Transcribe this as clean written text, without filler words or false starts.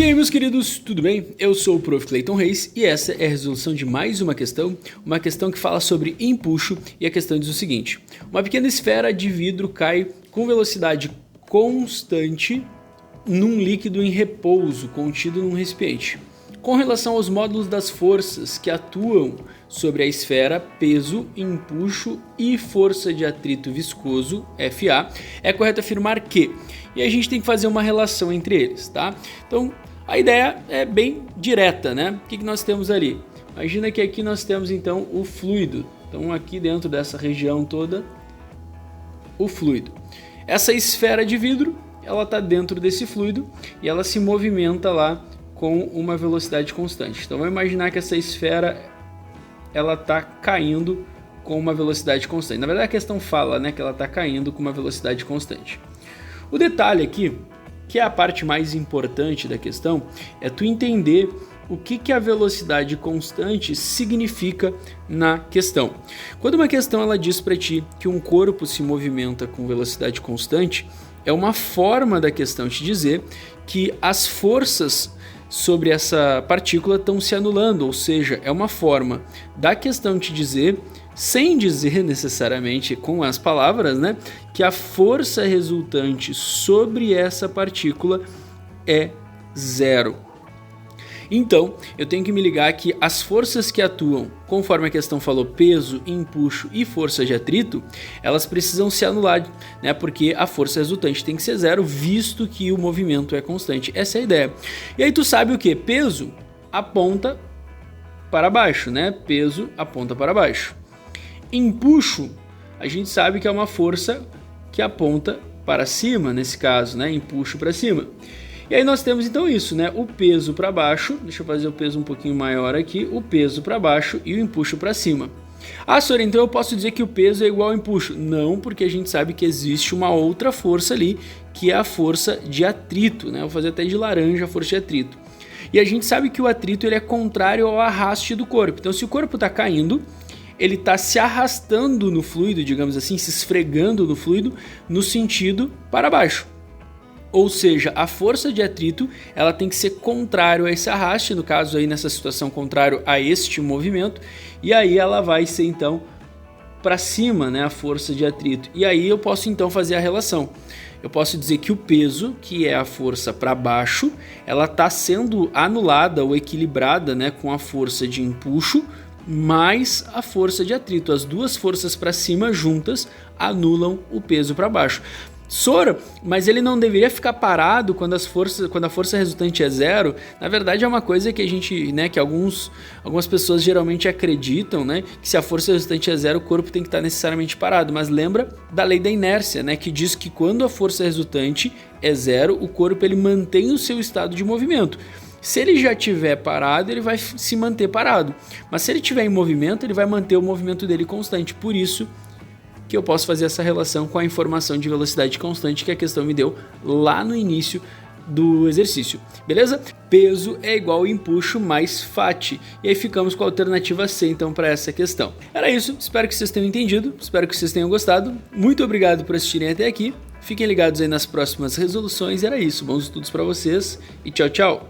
E aí, meus queridos, tudo bem? Eu sou o Prof. Clayton Reis e essa é a resolução de mais uma questão que fala sobre empuxo, e a questão diz o seguinte: uma pequena esfera de vidro cai com velocidade constante num líquido em repouso contido num recipiente. Com relação aos módulos das forças que atuam sobre a esfera, peso, empuxo e força de atrito viscoso, FA, é correto afirmar que... E a gente tem que fazer uma relação entre eles, tá? Então, a ideia é bem direta, né? O que nós temos ali? Imagina que aqui nós temos, então, o fluido. Então, aqui dentro dessa região toda, o fluido. Essa esfera de vidro, ela está dentro desse fluido e ela se movimenta lá com uma velocidade constante. Então, vamos imaginar que essa esfera ela está caindo com uma velocidade constante. Na verdade, a questão fala, né, que ela está caindo com uma velocidade constante. O detalhe aqui, que é a parte mais importante da questão, é tu entender o que a velocidade constante significa na questão. Quando uma questão ela diz para ti que um corpo se movimenta com velocidade constante, é uma forma da questão te dizer que as forças sobre essa partícula estão se anulando, ou seja, é uma forma da questão te dizer, sem dizer necessariamente com as palavras, né, que a força resultante sobre essa partícula é zero. Então, eu tenho que me ligar que as forças que atuam, conforme a questão falou, peso, empuxo e força de atrito, elas precisam se anular, né? Porque a força resultante tem que ser zero, visto que o movimento é constante. Essa é a ideia. E aí tu sabe o que? Peso aponta para baixo, né? Peso aponta para baixo. Empuxo, a gente sabe que é uma força que aponta para cima, nesse caso, né? Empuxo para cima. E aí nós temos então isso, né? O peso para baixo, deixa eu fazer o peso um pouquinho maior aqui, o peso para baixo e o empuxo para cima. Ah, senhor, então eu posso dizer que o peso é igual ao empuxo? Não, porque a gente sabe que existe uma outra força ali, que é a força de atrito, né? Vou fazer até de laranja a força de atrito. E a gente sabe que o atrito ele é contrário ao arraste do corpo. Então se o corpo está caindo, ele está se arrastando no fluido, digamos assim, se esfregando no fluido, no sentido para baixo. Ou seja, a força de atrito ela tem que ser contrário a esse arraste, no caso aí nessa situação contrário a este movimento, e aí ela vai ser então para cima, né, a força de atrito. E aí eu posso então fazer a relação. Eu posso dizer que o peso, que é a força para baixo, ela está sendo anulada ou equilibrada, né, com a força de empuxo mais a força de atrito. As duas forças para cima juntas anulam o peso para baixo. Sora, mas ele não deveria ficar parado quando a força resultante é zero? Na verdade é uma coisa que a gente, né, que algumas pessoas geralmente acreditam, né, que se a força resultante é zero, o corpo tem que estar necessariamente parado. Mas lembra da lei da inércia, né, que diz que quando a força resultante é zero, o corpo ele mantém o seu estado de movimento. Se ele já estiver parado, ele vai se manter parado. Mas se ele estiver em movimento, ele vai manter o movimento dele constante. Por isso que eu posso fazer essa relação com a informação de velocidade constante que a questão me deu lá no início do exercício, beleza? Peso é igual ao empuxo mais FAT. E aí ficamos com a alternativa C então para essa questão. Era isso, espero que vocês tenham entendido, espero que vocês tenham gostado. Muito obrigado por assistirem até aqui. Fiquem ligados aí nas próximas resoluções. Era isso, bons estudos para vocês e tchau, tchau!